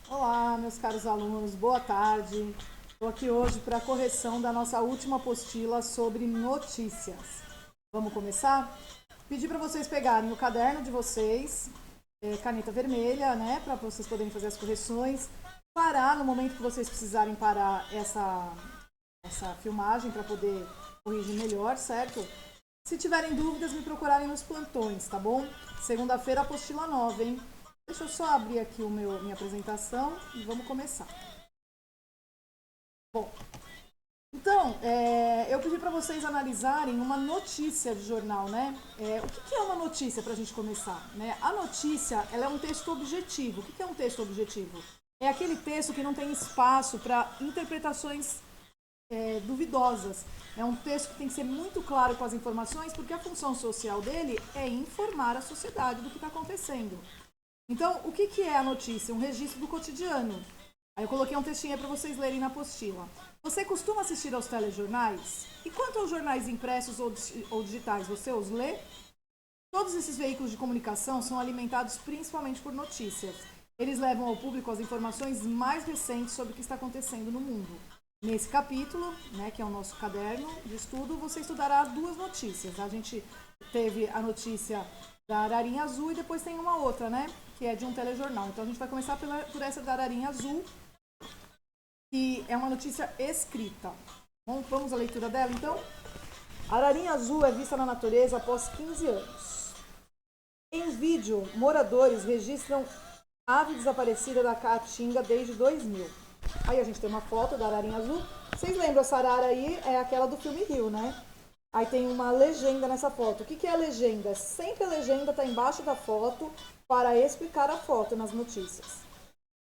Olá, meus caros alunos, boa tarde. Estou aqui hoje para a correção da nossa última apostila sobre notícias. Vamos começar? Pedi para vocês pegarem o caderno de vocês, caneta vermelha, né, para vocês poderem fazer as correções. Parar no momento que vocês precisarem parar essa filmagem para poder corrigir melhor, certo? Se tiverem dúvidas, me procurarem nos plantões, tá bom? Segunda-feira, apostila nova, hein? Deixa eu só abrir aqui minha apresentação e vamos começar. Bom, então, eu pedi para vocês analisarem uma notícia de jornal, né? O que é uma notícia para a gente começar? Né? A notícia, ela é um texto objetivo. O que é um texto objetivo? É aquele texto que não tem espaço para interpretações duvidosas. É um texto que tem que ser muito claro com as informações, porque a função social dele é informar a sociedade do que está acontecendo. Então, o que é a notícia? Um registro do cotidiano. Aí eu coloquei um textinho para vocês lerem na apostila. Você costuma assistir aos telejornais? E quanto aos jornais impressos ou digitais, você os lê? Todos esses veículos de comunicação são alimentados principalmente por notícias. Eles levam ao público as informações mais recentes sobre o que está acontecendo no mundo. Nesse capítulo, né, que é o nosso caderno de estudo, você estudará duas notícias. A gente teve a notícia da ararinha azul e depois tem uma outra, né, que é de um telejornal. Então a gente vai começar por essa da ararinha azul, que é uma notícia escrita. Vamos à leitura dela, então? A ararinha azul é vista na natureza após 15 anos. Em vídeo, moradores registram ave desaparecida da Caatinga desde 2000. Aí a gente tem uma foto da ararinha azul. Vocês lembram, essa arara aí é aquela do filme Rio, né? Aí tem uma legenda nessa foto. O que é a legenda? Sempre a legenda está embaixo da foto para explicar a foto nas notícias.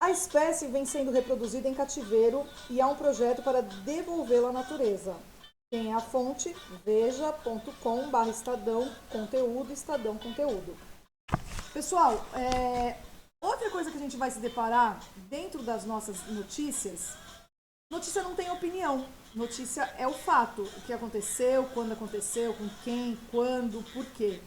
A espécie vem sendo reproduzida em cativeiro e há um projeto para devolvê-la à natureza. Quem é a fonte? veja.com/Estadão Conteúdo, Estadão Conteúdo. Pessoal, outra coisa que a gente vai se deparar dentro das nossas notícias, notícia não tem opinião. Notícia é o fato, o que aconteceu, quando aconteceu, com quem, quando, por quê.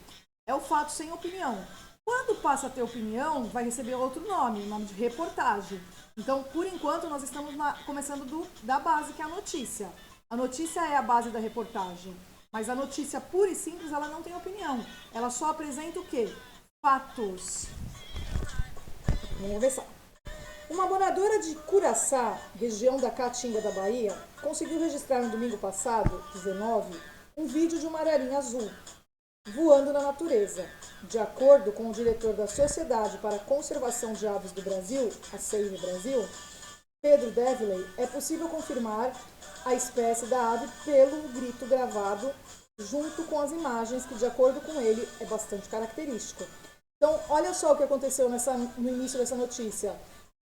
É o fato sem opinião. Quando passa a ter opinião, vai receber outro nome, o nome de reportagem. Então, por enquanto, nós estamos começando da base, que é a notícia. A notícia é a base da reportagem. Mas a notícia pura e simples, ela não tem opinião. Ela só apresenta o quê? Fatos. Vamos ver só. Uma moradora de Curaçá, região da Caatinga da Bahia, conseguiu registrar no domingo passado, 19, um vídeo de uma ararinha azul voando na natureza. De acordo com o diretor da Sociedade para a Conservação de Aves do Brasil, a Save Brasil, Pedro Devley, é possível confirmar a espécie da ave pelo grito gravado junto com as imagens, que de acordo com ele é bastante característico. Então, olha só o que aconteceu no início dessa notícia.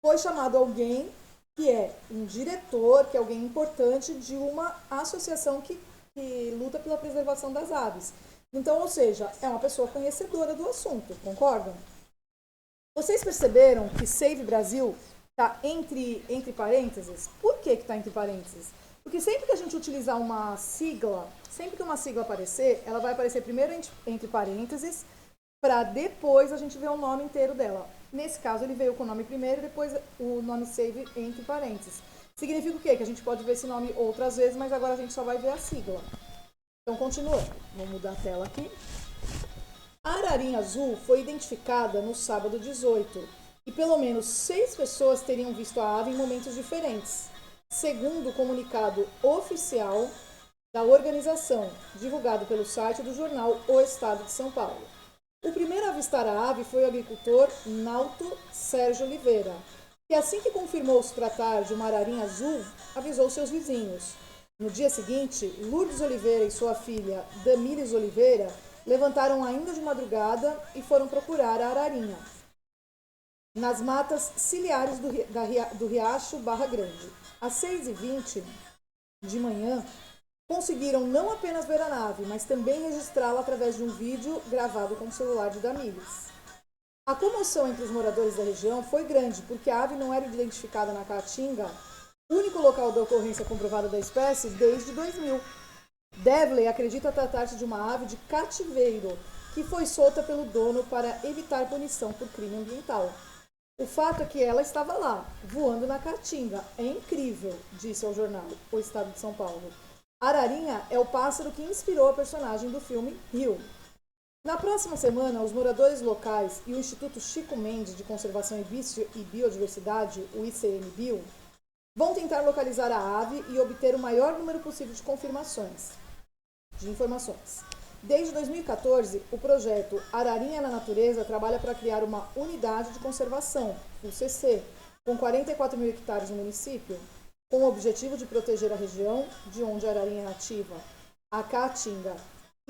Foi chamado alguém que é um diretor, que é alguém importante de uma associação que luta pela preservação das aves. Então, ou seja, é uma pessoa conhecedora do assunto, concordam? Vocês perceberam que Save Brasil está entre parênteses? Por que está entre parênteses? Porque sempre que a gente utilizar uma sigla, sempre que uma sigla aparecer, ela vai aparecer primeiro entre parênteses, para depois a gente ver o nome inteiro dela. Nesse caso, ele veio com o nome primeiro e depois o nome Save entre parênteses. Significa o quê? Que a gente pode ver esse nome outras vezes, mas agora a gente só vai ver a sigla. Então, continuando. Vou mudar a tela aqui. A ararinha azul foi identificada no sábado 18 e pelo menos 6 pessoas teriam visto a ave em momentos diferentes, segundo o comunicado oficial da organização, divulgado pelo site do jornal O Estado de São Paulo. O primeiro a avistar a ave foi o agricultor Nauto Sérgio Oliveira, que assim que confirmou se tratar de uma ararinha azul, avisou seus vizinhos. No dia seguinte, Lourdes Oliveira e sua filha Damires Oliveira levantaram ainda de madrugada e foram procurar a ararinha nas matas ciliares do Riacho Barra Grande. Às 6h20 de manhã, conseguiram não apenas ver a nave, mas também registrá-la através de um vídeo gravado com o celular de Damires. A comoção entre os moradores da região foi grande, porque a ave não era identificada na Caatinga, único local da ocorrência comprovada da espécie, desde 2000. Devley acredita tratar-se de uma ave de cativeiro, que foi solta pelo dono para evitar punição por crime ambiental. O fato é que ela estava lá, voando na caatinga. É incrível, disse ao jornal O Estado de São Paulo. Ararinha é o pássaro que inspirou a personagem do filme Rio. Na próxima semana, os moradores locais e o Instituto Chico Mendes de Conservação e Biodiversidade, o ICMBio, vão tentar localizar a ave e obter o maior número possível de informações. Desde 2014, o projeto Ararinha na Natureza trabalha para criar uma unidade de conservação, UCC, com 44 mil hectares no município, com o objetivo de proteger a região de onde a ararinha é nativa, a Caatinga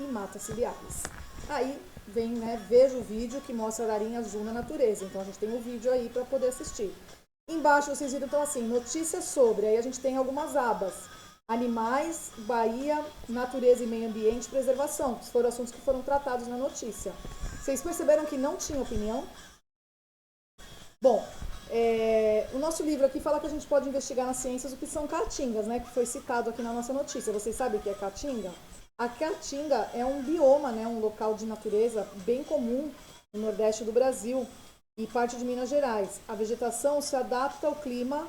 e Mata Ciliares. Aí vem, né, veja o vídeo que mostra a ararinha azul na natureza. Então a gente tem um vídeo aí para poder assistir. Embaixo vocês viram, então, assim, notícias sobre, aí a gente tem algumas abas. Animais, Bahia, natureza e meio ambiente, preservação, que foram assuntos que foram tratados na notícia. Vocês perceberam que não tinha opinião? Bom, o nosso livro aqui fala que a gente pode investigar nas ciências o que são caatingas, né? Que foi citado aqui na nossa notícia. Vocês sabem o que é caatinga? A caatinga é um bioma, né? Um local de natureza bem comum no Nordeste do Brasil e parte de Minas Gerais. A vegetação se adapta ao clima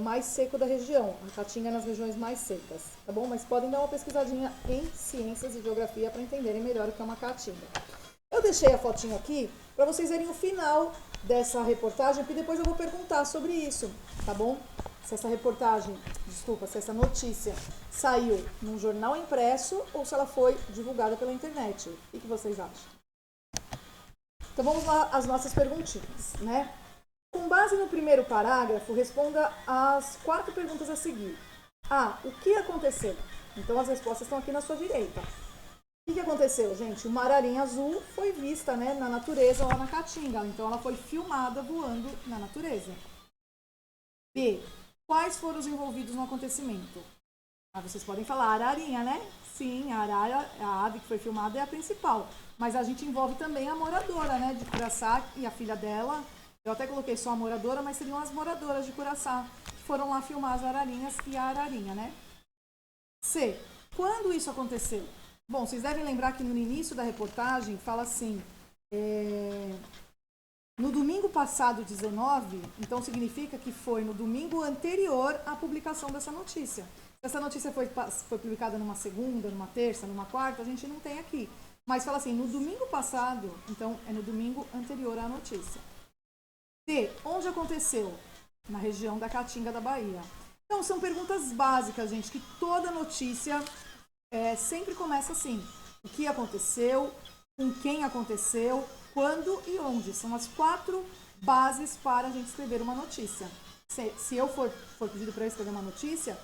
mais seco da região. A caatinga nas regiões mais secas, tá bom? Mas podem dar uma pesquisadinha em ciências e geografia para entenderem melhor o que é uma caatinga. Eu deixei a fotinho aqui para vocês verem o final dessa reportagem, porque depois eu vou perguntar sobre isso, tá bom? Se essa notícia saiu num jornal impresso ou se ela foi divulgada pela internet. O que vocês acham? Então vamos lá às nossas perguntinhas, né? Com base no primeiro parágrafo, responda as 4 perguntas a seguir. A. O que aconteceu? Então as respostas estão aqui na sua direita. O que aconteceu, gente? Uma ararinha azul foi vista, né, na natureza, lá na Caatinga. Então ela foi filmada voando na natureza. B. Quais foram os envolvidos no acontecimento? Vocês podem falar ararinha, né? Sim, a arara, a ave que foi filmada é a principal. Mas a gente envolve também a moradora, né, de Curaçá e a filha dela. Eu até coloquei só a moradora, mas seriam as moradoras de Curaçá que foram lá filmar as ararinhas e a ararinha, né? C. Quando isso aconteceu? Bom, vocês devem lembrar que no início da reportagem fala assim, no domingo passado, 19, então significa que foi no domingo anterior à publicação dessa notícia. Se essa notícia foi publicada numa segunda, numa terça, numa quarta, a gente não tem aqui. Mas fala assim, no domingo passado, então é no domingo anterior à notícia. D. Onde aconteceu? Na região da Caatinga da Bahia. Então, são perguntas básicas, gente, que toda notícia sempre começa assim. O que aconteceu, com quem aconteceu, quando e onde. São as 4 bases para a gente escrever uma notícia. Se eu for pedido para eu escrever uma notícia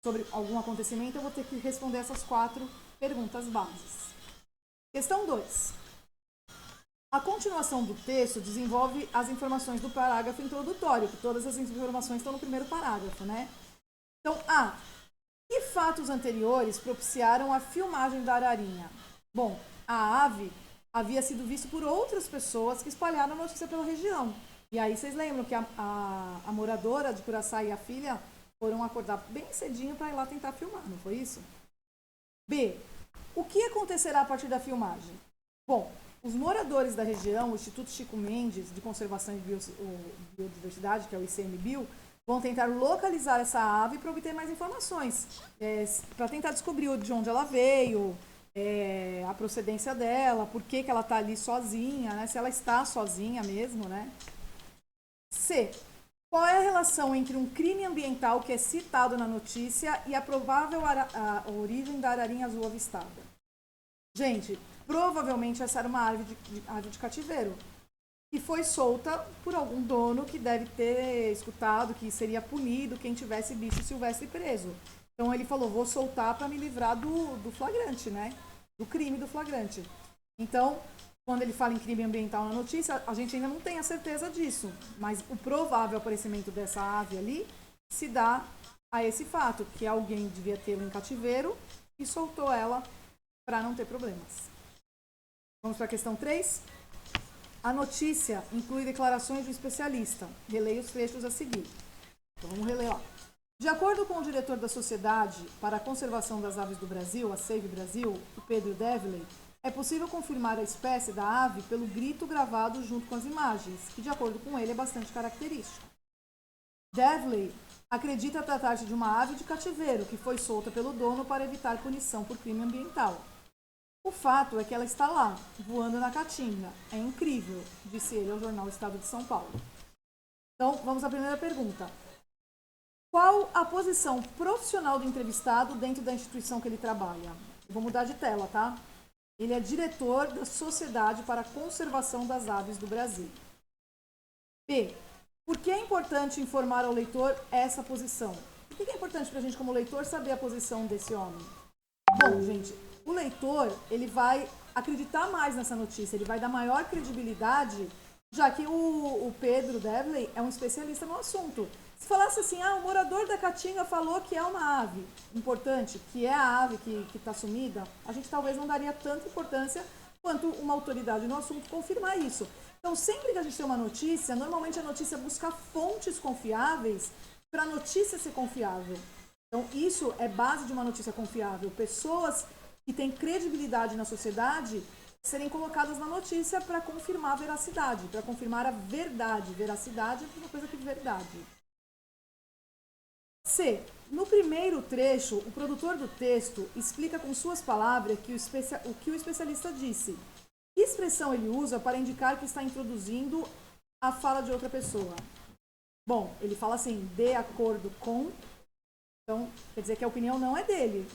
sobre algum acontecimento, eu vou ter que responder essas 4 perguntas bases. Questão 2. A continuação do texto desenvolve as informações do parágrafo introdutório, que todas as informações estão no primeiro parágrafo, né? Então, A. Que fatos anteriores propiciaram a filmagem da ararinha? Bom, a ave havia sido vista por outras pessoas que espalharam a notícia pela região. E aí vocês lembram que a moradora de Curaçá e a filha foram acordar bem cedinho para ir lá tentar filmar, não foi isso? B. O que acontecerá a partir da filmagem? Bom, os moradores da região, o Instituto Chico Mendes de Conservação e Biodiversidade, que é o ICMBio, vão tentar localizar essa ave para obter mais informações, para tentar descobrir de onde ela veio, a procedência dela, por que ela está ali sozinha, né? Se ela está sozinha mesmo, né? C. Qual é a relação entre um crime ambiental que é citado na notícia e a provável origem da ararinha azul avistada? Gente, provavelmente essa era uma ave de cativeiro que foi solta por algum dono que deve ter escutado que seria punido quem tivesse bicho silvestre preso. Então ele falou, vou soltar para me livrar do flagrante, né? Do crime do flagrante. Então, quando ele fala em crime ambiental na notícia, a gente ainda não tem a certeza disso. Mas o provável aparecimento dessa ave ali se dá a esse fato, que alguém devia tê-la em cativeiro e soltou ela para não ter problemas. Vamos para a questão 3? A notícia inclui declarações do especialista. Releia os trechos a seguir. Então vamos reler lá. De acordo com o diretor da Sociedade para a Conservação das Aves do Brasil, a Save Brasil, o Pedro Devley, É possível confirmar a espécie da ave pelo grito gravado junto com as imagens, que, de acordo com ele, é bastante característico. Devlin acredita tratar-se de uma ave de cativeiro que foi solta pelo dono para evitar punição por crime ambiental. O fato é que ela está lá, voando na caatinga. É incrível, disse ele ao jornal Estado de São Paulo. Então, vamos à primeira pergunta. Qual a posição profissional do entrevistado dentro da instituição que ele trabalha? Eu vou mudar de tela, tá? Ele é diretor da Sociedade para a Conservação das Aves do Brasil. B. Por que é importante informar ao leitor essa posição? Por que é importante para a gente, como leitor, saber a posição desse homem? Bom, gente, o leitor ele vai acreditar mais nessa notícia, ele vai dar maior credibilidade, já que o Pedro Devlin é um especialista no assunto. Se falasse assim, o morador da Caatinga falou que é uma ave importante, que é a ave que está sumida, a gente talvez não daria tanta importância quanto uma autoridade no assunto confirmar isso. Então, sempre que a gente tem uma notícia, normalmente a notícia busca fontes confiáveis para a notícia ser confiável. Então, isso é base de uma notícia confiável. Pessoas que têm credibilidade na sociedade serem colocadas na notícia para confirmar a veracidade, para confirmar a verdade. Veracidade é uma coisa que verdade. C. No primeiro trecho, o produtor do texto explica com suas palavras o que o especialista disse. Que expressão ele usa para indicar que está introduzindo a fala de outra pessoa? Bom, ele fala assim, de acordo com. Então, quer dizer que a opinião não é dele,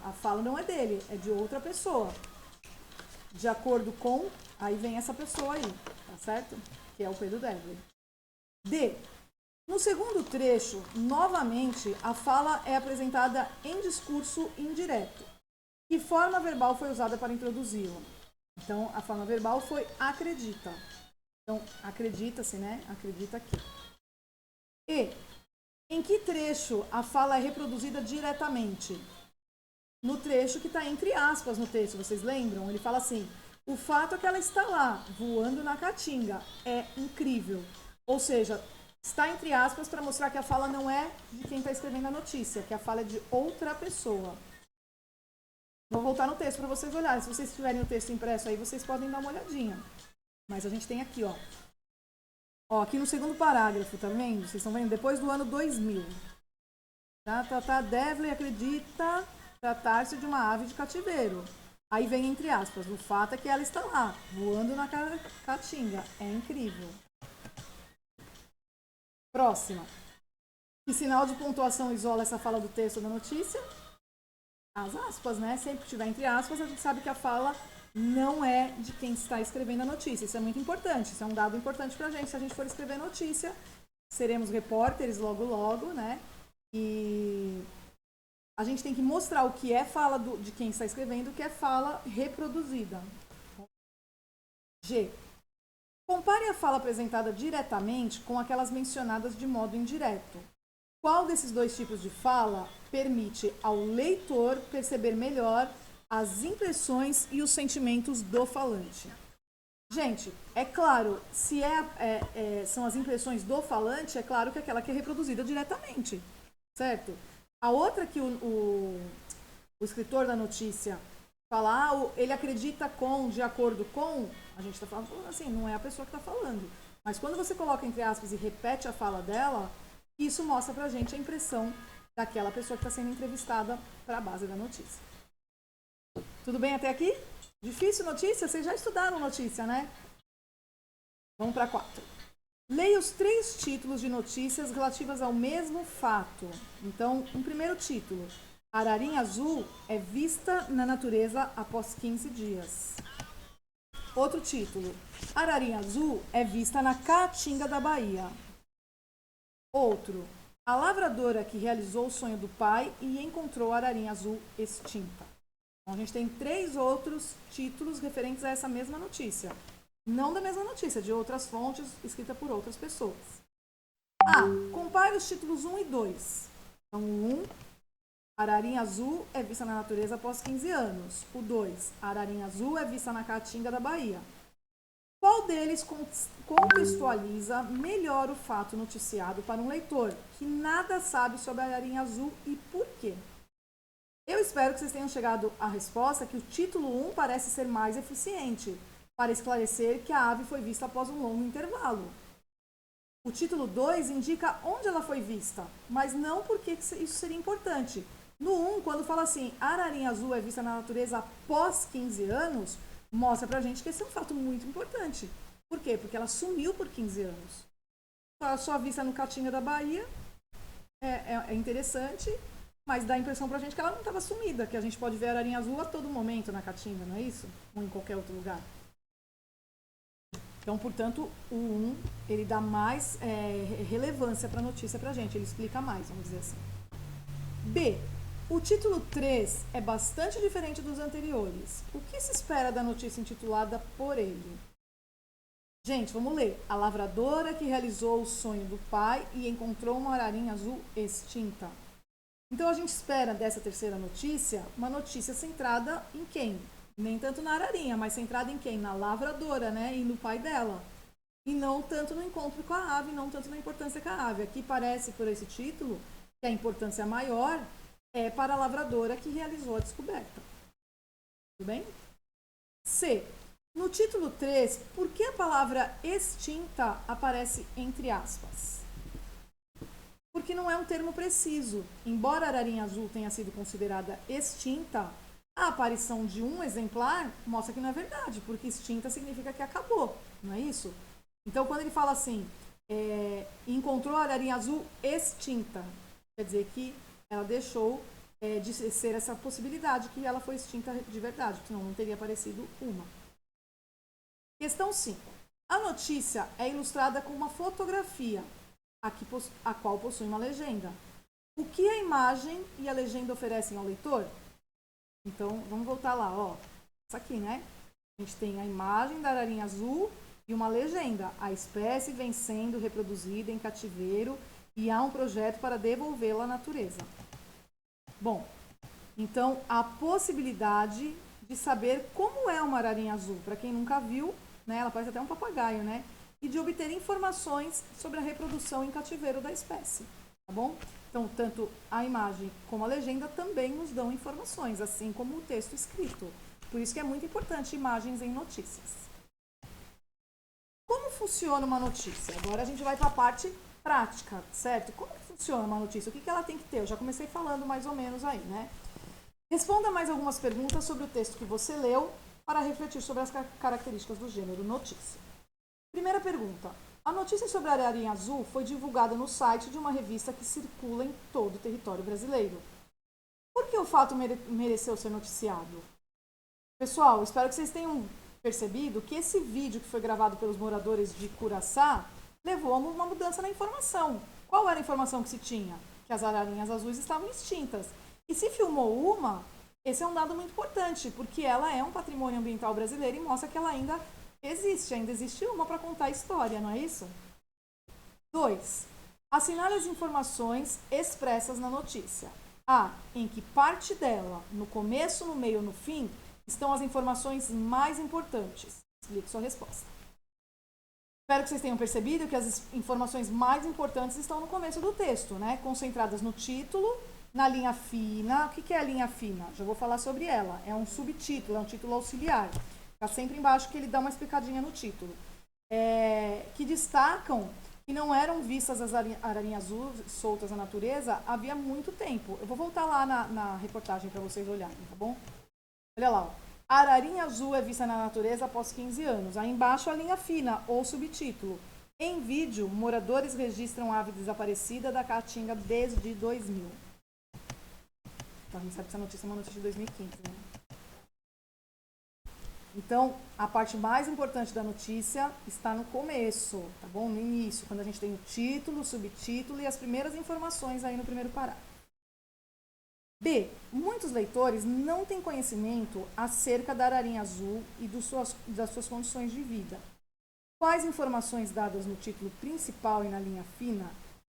a fala não é dele, é de outra pessoa. De acordo com, aí vem essa pessoa aí, tá certo? Que é o Pedro Devlin. D. No segundo trecho, novamente, a fala é apresentada em discurso indireto. Que forma verbal foi usada para introduzi-lo? Então, a forma verbal foi acredita. Então, acredita-se, né? Acredita aqui. E, em que trecho a fala é reproduzida diretamente? No trecho que está entre aspas no texto, vocês lembram? Ele fala assim, o fato é que ela está lá, voando na Caatinga. É incrível. Ou seja, está entre aspas para mostrar que a fala não é de quem está escrevendo a notícia, que a fala é de outra pessoa. Vou voltar no texto para vocês olharem. Se vocês tiverem o texto impresso aí, vocês podem dar uma olhadinha. Mas a gente tem aqui, ó. Ó, aqui no segundo parágrafo, tá vendo? Vocês estão vendo? Depois do ano 2000. Devlin acredita tratar-se de uma ave de cativeiro. Aí vem entre aspas. O fato é que ela está lá, voando na Caatinga. É incrível. Próxima. Que sinal de pontuação isola essa fala do texto da notícia? As aspas, né? Sempre que tiver entre aspas, a gente sabe que a fala não é de quem está escrevendo a notícia. Isso é muito importante, isso é um dado importante pra gente. Se a gente for escrever notícia, seremos repórteres logo logo, né? E a gente tem que mostrar o que é fala de quem está escrevendo, o que é fala reproduzida. G. Compare a fala apresentada diretamente com aquelas mencionadas de modo indireto. Qual desses dois tipos de fala permite ao leitor perceber melhor as impressões e os sentimentos do falante? Gente, é claro, se são as impressões do falante, é claro que aquela que é reproduzida diretamente, certo? A outra que o escritor da notícia fala, ele acredita de acordo com, a gente está falando assim, não é a pessoa que está falando. Mas quando você coloca entre aspas e repete a fala dela, isso mostra pra gente a impressão daquela pessoa que está sendo entrevistada para a base da notícia. Tudo bem até aqui? Difícil notícia? Vocês já estudaram notícia, né? Vamos para 4. Leia os 3 títulos de notícias relativas ao mesmo fato. Então, um primeiro título. Ararinha azul é vista na natureza após 15 dias. Outro título. Ararinha azul é vista na Caatinga da Bahia. Outro. A lavradora que realizou o sonho do pai e encontrou a ararinha azul extinta. Então, a gente tem 3 outros títulos referentes a essa mesma notícia. Não da mesma notícia, de outras fontes, escrita por outras pessoas. Compare os títulos 1 e 2. Então, o 1, ararinha azul é vista na natureza após 15 anos. O 2, ararinha azul é vista na Caatinga da Bahia. Qual deles contextualiza melhor o fato noticiado para um leitor que nada sabe sobre a ararinha azul e por quê? Eu espero que vocês tenham chegado à resposta que o título 1 parece ser mais eficiente para esclarecer que a ave foi vista após um longo intervalo. O título 2 indica onde ela foi vista, mas não porque isso seria importante. No 1, quando fala assim, a ararinha azul é vista na natureza após 15 anos, mostra pra gente que esse é um fato muito importante. Por quê? Porque ela sumiu por 15 anos. A sua vista no Caatinga da Bahia é interessante, mas dá a impressão pra gente que ela não estava sumida, que a gente pode ver a ararinha azul a todo momento na Caatinga, não é isso? Ou em qualquer outro lugar. Então, portanto, o 1, ele dá mais relevância para a notícia para a gente, ele explica mais, vamos dizer assim. B. O título 3 é bastante diferente dos anteriores. O que se espera da notícia intitulada por ele? Gente, vamos ler. A lavradora que realizou o sonho do pai e encontrou uma ararinha azul extinta. Então, a gente espera dessa terceira notícia uma notícia centrada em quem? Nem tanto na ararinha, mas centrada em quem? Na lavradora, né? E no pai dela. E não tanto no encontro com a ave, não tanto na importância com a ave. Aqui parece, por esse título, que a importância maior é para a lavradora que realizou a descoberta. Tudo bem? C. No título 3, por que a palavra extinta aparece entre aspas? Porque não é um termo preciso. Embora a ararinha azul tenha sido considerada extinta, a aparição de um exemplar mostra que não é verdade, porque extinta significa que acabou, não é isso? Então, quando ele fala assim, encontrou a ararinha azul extinta, quer dizer que ela deixou de ser essa possibilidade, que ela foi extinta de verdade, senão não teria aparecido uma. Questão 5. A notícia é ilustrada com uma fotografia, a qual possui uma legenda. O que a imagem e a legenda oferecem ao leitor? Então, vamos voltar lá, ó. Isso aqui, né? A gente tem a imagem da ararinha azul e uma legenda. A espécie vem sendo reproduzida em cativeiro e há um projeto para devolvê-la à natureza. Bom, então, a possibilidade de saber como é uma ararinha azul, para quem nunca viu, né? Ela parece até um papagaio, né? E de obter informações sobre a reprodução em cativeiro da espécie, tá bom? Então, tanto a imagem como a legenda também nos dão informações, assim como o texto escrito. Por isso que é muito importante imagens em notícias. Como funciona uma notícia? Agora a gente vai para a parte prática, certo? Como que funciona uma notícia? O que ela tem que ter? Eu já comecei falando mais ou menos aí, né? Responda mais algumas perguntas sobre o texto que você leu para refletir sobre as características do gênero notícia. Primeira pergunta. A notícia sobre a ararinha azul foi divulgada no site de uma revista que circula em todo o território brasileiro. Por que o fato mereceu ser noticiado? Pessoal, espero que vocês tenham percebido que esse vídeo que foi gravado pelos moradores de Curaçá levou a uma mudança na informação. Qual era a informação que se tinha? Que as ararinhas azuis estavam extintas. E se filmou uma, esse é um dado muito importante, porque ela é um patrimônio ambiental brasileiro e mostra que ela ainda existe uma para contar a história, não é isso? 2. Assinale as informações expressas na notícia. A. Em que parte dela, no começo, no meio ou no fim, estão as informações mais importantes. Explique sua resposta. Espero que vocês tenham percebido que as informações mais importantes estão no começo do texto, né? Concentradas no título, na linha fina. O que é a linha fina? Já vou falar sobre ela. É um subtítulo, é um título auxiliar. Está sempre embaixo que ele dá uma explicadinha no título. Que destacam que não eram vistas as ararinhas azuis soltas na natureza havia muito tempo. Eu vou voltar lá na reportagem para vocês olharem, tá bom? Olha lá, ó. A ararinha azul é vista na natureza após 15 anos. Aí embaixo a linha fina, ou subtítulo. Em vídeo, moradores registram ave desaparecida da Caatinga desde 2000. Então a gente sabe que essa notícia é uma notícia de 2015, né? Então, a parte mais importante da notícia está no começo, tá bom? No início, quando a gente tem o título, o subtítulo e as primeiras informações aí no primeiro parágrafo. B. Muitos leitores não têm conhecimento acerca da ararinha azul e das suas condições de vida. Quais informações dadas no título principal e na linha fina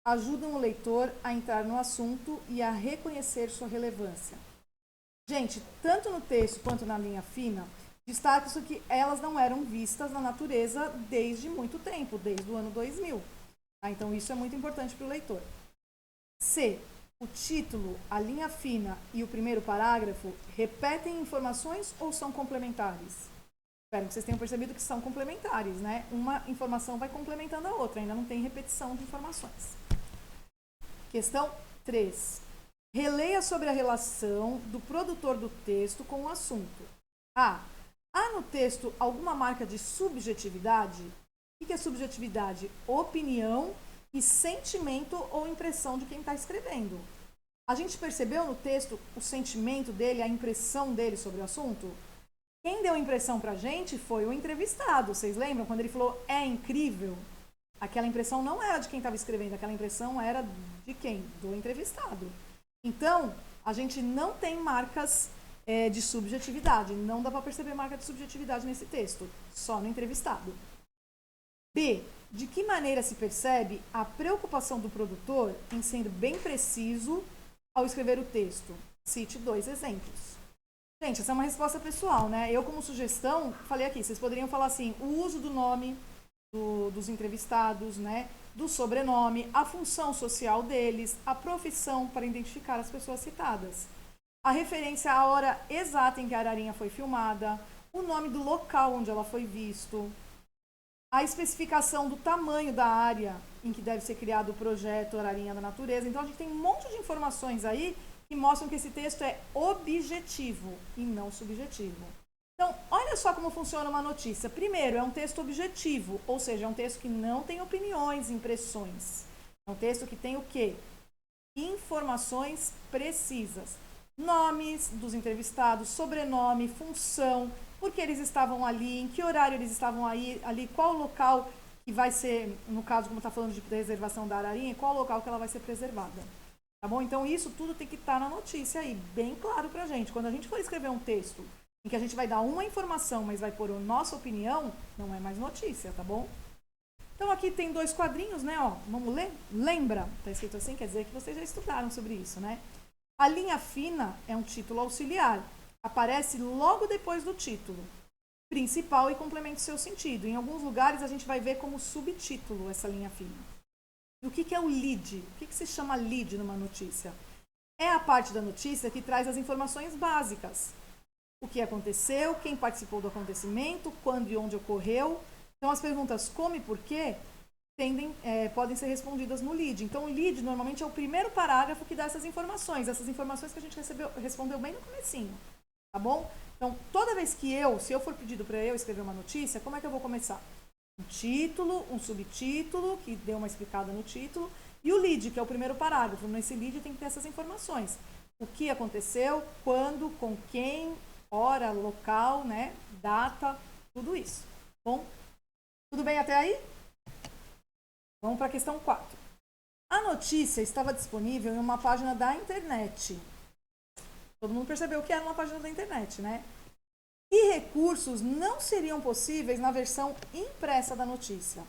ajudam o leitor a entrar no assunto e a reconhecer sua relevância? Gente, tanto no texto quanto na linha fina, destaca-se que elas não eram vistas na natureza desde muito tempo, desde o ano 2000. Tá? Então, isso é muito importante para o leitor. C. o título, a linha fina e o primeiro parágrafo repetem informações ou são complementares? Espero que vocês tenham percebido que são complementares, né? Uma informação vai complementando a outra, ainda não tem repetição de informações. Questão 3. Releia sobre a relação do produtor do texto com o assunto. A. Há no texto alguma marca de subjetividade? O que é subjetividade? Opinião e sentimento ou impressão de quem está escrevendo. A gente percebeu no texto o sentimento dele, a impressão dele sobre o assunto? Quem deu impressão pra gente foi o entrevistado. Vocês lembram quando ele falou é incrível? Aquela impressão não era de quem estava escrevendo, aquela impressão era de quem? Do entrevistado. Então, a gente não tem marcas de subjetividade. Não dá para perceber marca de subjetividade nesse texto, só no entrevistado. B. De que maneira se percebe a preocupação do produtor em ser bem preciso ao escrever o texto? Cite 2 exemplos. Gente, essa é uma resposta pessoal, né? Eu, como sugestão, falei aqui, vocês poderiam falar assim, o uso do nome dos entrevistados, né? Do sobrenome, a função social deles, a profissão para identificar as pessoas citadas, a referência à hora exata em que a ararinha foi filmada, o nome do local onde ela foi visto, a especificação do tamanho da área em que deve ser criado o projeto Ararinha da Natureza. Então, a gente tem um monte de informações aí que mostram que esse texto é objetivo e não subjetivo. Então, olha só como funciona uma notícia. Primeiro, é um texto objetivo, ou seja, é um texto que não tem opiniões, impressões. É um texto que tem o quê? Informações precisas. Nomes dos entrevistados, sobrenome, função, por que eles estavam ali, em que horário eles estavam ali, qual local que vai ser, no caso, como está falando de preservação da ararinha, qual local que ela vai ser preservada. Tá bom? Então, isso tudo tem que estar na notícia aí, bem claro pra gente. Quando a gente for escrever um texto em que a gente vai dar uma informação, mas vai pôr a nossa opinião, não é mais notícia, tá bom? Então, aqui tem 2 quadrinhos, né? Ó, vamos ler? Lembra? Tá escrito assim, quer dizer que vocês já estudaram sobre isso, né? A linha fina é um título auxiliar. Aparece logo depois do título principal e complementa o seu sentido. Em alguns lugares, a gente vai ver como subtítulo essa linha fina. E o que é o lead? O que se chama lead numa notícia? É a parte da notícia que traz as informações básicas. O que aconteceu, quem participou do acontecimento, quando e onde ocorreu. Então, as perguntas como e porquê podem ser respondidas no lead. Então, o lead normalmente é o primeiro parágrafo que dá essas informações que a gente respondeu bem no comecinho. Tá bom? Então, toda vez que se eu for pedido para eu escrever uma notícia, como é que eu vou começar? Um título, um subtítulo, que deu uma explicada no título, e o lead, que é o primeiro parágrafo. Nesse lead tem que ter essas informações. O que aconteceu, quando, com quem, hora, local, né, data, tudo isso. Bom, tudo bem até aí? Vamos para a questão 4. A notícia estava disponível em uma página da internet. Todo mundo percebeu que era uma página da internet, né? E recursos não seriam possíveis na versão impressa da notícia.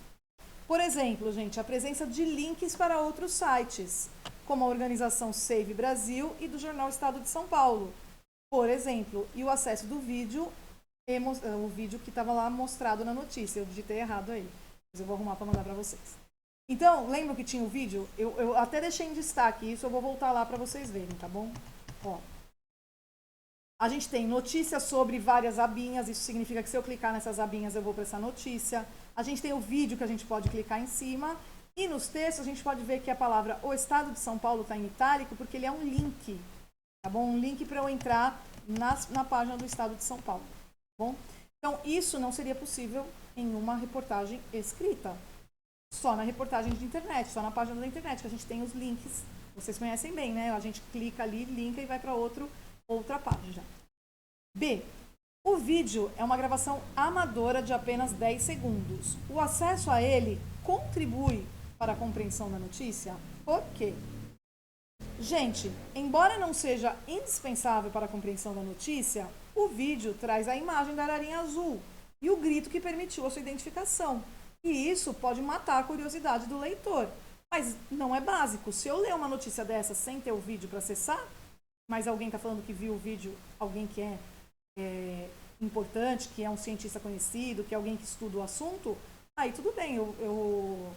Por exemplo, gente, a presença de links para outros sites, como a organização Save Brasil e do jornal Estado de São Paulo, por exemplo, e o acesso do vídeo, o vídeo que estava lá mostrado na notícia. Eu digitei errado aí, mas eu vou arrumar para mandar para vocês. Então, lembram que tinha o vídeo? Eu até deixei em destaque isso, eu vou voltar lá para vocês verem, tá bom? Ó. A gente tem notícias sobre várias abinhas, isso significa que se eu clicar nessas abinhas eu vou para essa notícia. A gente tem o vídeo que a gente pode clicar em cima. E nos textos a gente pode ver que a palavra o Estado de São Paulo está em itálico porque ele é um link. Tá bom? Um link para eu entrar na página do Estado de São Paulo. Tá bom? Então, isso não seria possível em uma reportagem escrita. Só na reportagem de internet, só na página da internet, que a gente tem os links. Vocês conhecem bem, né? A gente clica ali, linka e vai para outra página. B. O vídeo é uma gravação amadora de apenas 10 segundos. O acesso a ele contribui para a compreensão da notícia? Ok. Gente, embora não seja indispensável para a compreensão da notícia, o vídeo traz a imagem da ararinha azul e o grito que permitiu a sua identificação. E isso pode matar a curiosidade do leitor. Mas não é básico. Se eu ler uma notícia dessa sem ter o vídeo para acessar, mas alguém está falando que viu o vídeo, alguém que é importante, que é um cientista conhecido, que é alguém que estuda o assunto, aí tudo bem, eu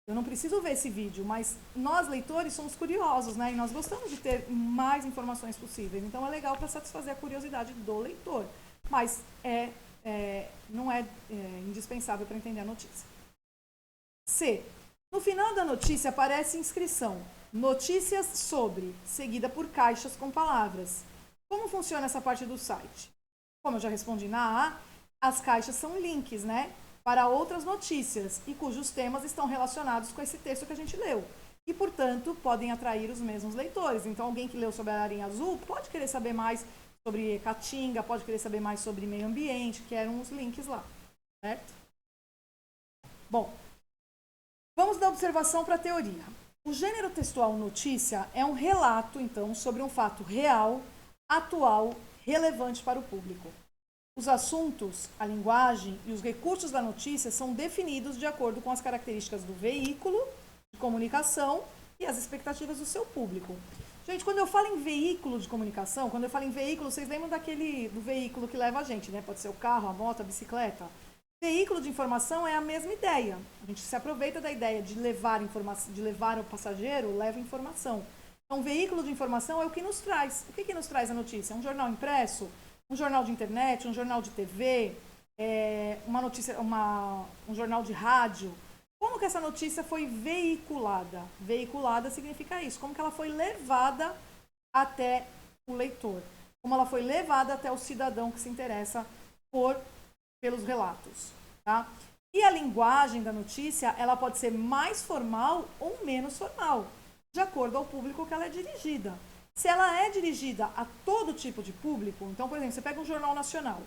Eu não preciso ver esse vídeo, mas nós, leitores, somos curiosos, né? E nós gostamos de ter mais informações possíveis. Então, é legal para satisfazer a curiosidade do leitor. Mas não é indispensável para entender a notícia. C. No final da notícia aparece inscrição. Notícias sobre, seguida por caixas com palavras. Como funciona essa parte do site? Como eu já respondi na A, as caixas são links, né? Para outras notícias e cujos temas estão relacionados com esse texto que a gente leu. E, portanto, podem atrair os mesmos leitores. Então, alguém que leu sobre a Aranha Azul pode querer saber mais sobre Caatinga, pode querer saber mais sobre meio ambiente, que eram os links lá, certo? Bom, vamos da observação para a teoria. O gênero textual notícia é um relato, então, sobre um fato real, atual, relevante para o público. Os assuntos, a linguagem e os recursos da notícia são definidos de acordo com as características do veículo de comunicação e as expectativas do seu público. Gente, quando eu falo em veículo de comunicação, quando eu falo em veículo, vocês lembram do veículo que leva a gente, né? Pode ser o carro, a moto, a bicicleta. Veículo de informação é a mesma ideia. A gente se aproveita da ideia de levar informação, de levar o passageiro, leva informação. Então, veículo de informação é o que nos traz. O que nos traz a notícia? Um jornal impresso? Um jornal de internet, um jornal de TV, uma notícia, um jornal de rádio. Como que essa notícia foi veiculada? Veiculada significa isso, como que ela foi levada até o leitor, como ela foi levada até o cidadão que se interessa pelos relatos. Tá? E a linguagem da notícia, ela pode ser mais formal ou menos formal, de acordo ao público que ela é dirigida. Se ela é dirigida a todo tipo de público, então, por exemplo, você pega um jornal nacional.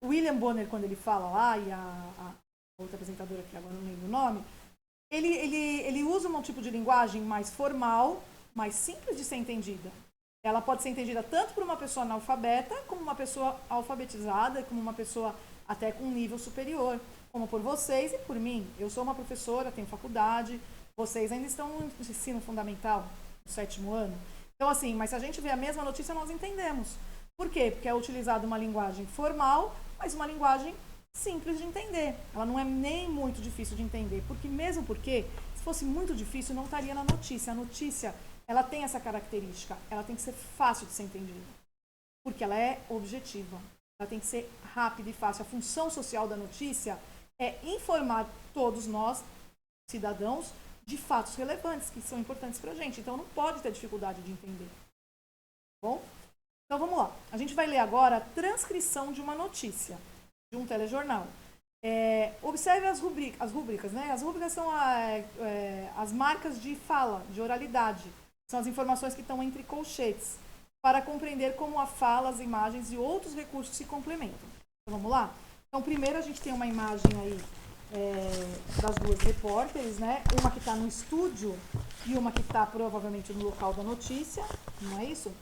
O William Bonner, quando ele fala lá, e a outra apresentadora que agora não lembro o nome, ele usa um tipo de linguagem mais formal, mais simples de ser entendida. Ela pode ser entendida tanto por uma pessoa analfabeta, como uma pessoa alfabetizada, como uma pessoa até com um nível superior, como por vocês e por mim. Eu sou uma professora, tenho faculdade, vocês ainda estão no ensino fundamental, no 7º ano. Então, assim, mas se a gente vê a mesma notícia, nós entendemos. Por quê? Porque é utilizada uma linguagem formal, mas uma linguagem simples de entender. Ela não é nem muito difícil de entender, porque, se fosse muito difícil, não estaria na notícia. A notícia, ela tem essa característica, ela tem que ser fácil de ser entendida, porque ela é objetiva. Ela tem que ser rápida e fácil. A função social da notícia é informar todos nós, cidadãos, de fatos relevantes, que são importantes para a gente. Então, não pode ter dificuldade de entender. Bom? Então, vamos lá. A gente vai ler agora a transcrição de uma notícia, de um telejornal. Observe as rúbricas, né? As rúbricas são as marcas de fala, de oralidade. São as informações que estão entre colchetes, para compreender como a fala, as imagens e outros recursos se complementam. Então, vamos lá? Então, primeiro a gente tem uma imagem aí das duas repórteres, né? Uma que está no estúdio e uma que está provavelmente no local da notícia, não é isso?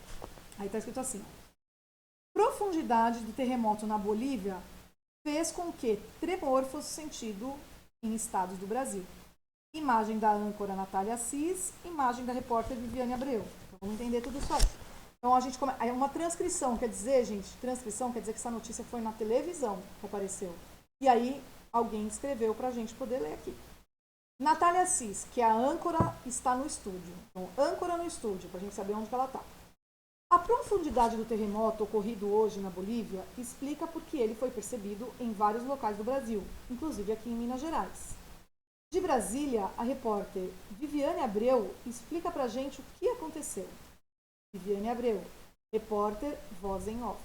Aí está escrito assim: profundidade do terremoto na Bolívia fez com que tremor fosse sentido em estados do Brasil. Imagem da âncora Natália Assis, imagem da repórter Viviane Abreu. Então, vamos entender tudo isso aí. Então, é uma transcrição, quer dizer, gente, transcrição quer dizer que essa notícia foi na televisão que apareceu. E aí, alguém escreveu para a gente poder ler aqui. Natália Assis, que é a âncora, está no estúdio. Então, âncora no estúdio, para a gente saber onde que ela está. A profundidade do terremoto ocorrido hoje na Bolívia explica por que ele foi percebido em vários locais do Brasil, inclusive aqui em Minas Gerais. De Brasília, a repórter Viviane Abreu explica para a gente o que aconteceu. Viviane Abreu, repórter, voz em off.